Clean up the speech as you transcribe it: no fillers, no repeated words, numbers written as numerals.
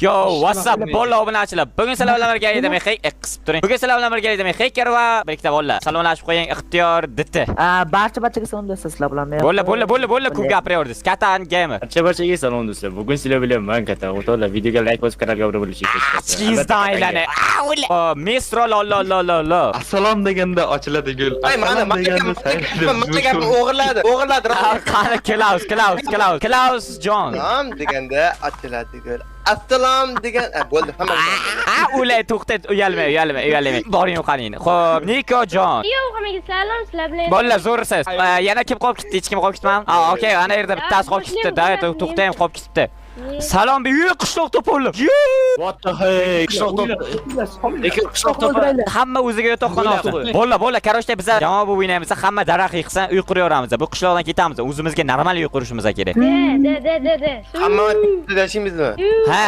Yo, what's up? Bolla obunachilar. Bugun sizlar bilan birgalikda men qisib turing. Bugun sizlar bilan birgalikda men Hacker va birlikda bolla. Salomlashib qo'ying, ixtiyor DT. Barchaga salom do'stlar, sizlar bilan men. Bolla, ko'p gapiraverdik. Katan gamer. Barchaga salom do'stlar. Bugun sizlar bilan men Katan o'toqlar videoga like bosib kanalga obuna bo'lishingizni Chizdan aylani. Mistro lo. Assalom deganda ochiladi gul. Ay, mana gapni o'g'irladi. Qani Klaus John. Assalom deganda ochiladi gul. Assalom degan bo'ldi hamma. O'lay to'xtat, uyalmay. Boring qaningni. Xo'p, Niko John. Yo'q, hammaga salom, sizlar bilan. Bolla zo'rsiz. Yana kim qolib ketdi? Hech kim qolib ketmadi. Okey, ana yerda bittasi qolib ketdi. Da, to'xtang, qolib ketdi. Salom be, qishloq to'polib. What the heck? Qishloq to'polib. Hamma o'ziga yotoqxona olsin. Bolla, karoshda biz jamoa bo'lib o'ynaymiz. Hamma daraxt yiqsa, uy quraveramiz. Bu qishloqdan ketamiz. O'zimizga normal uy qurishimiz kerak. De. Hamma tudashimizmi? Ha.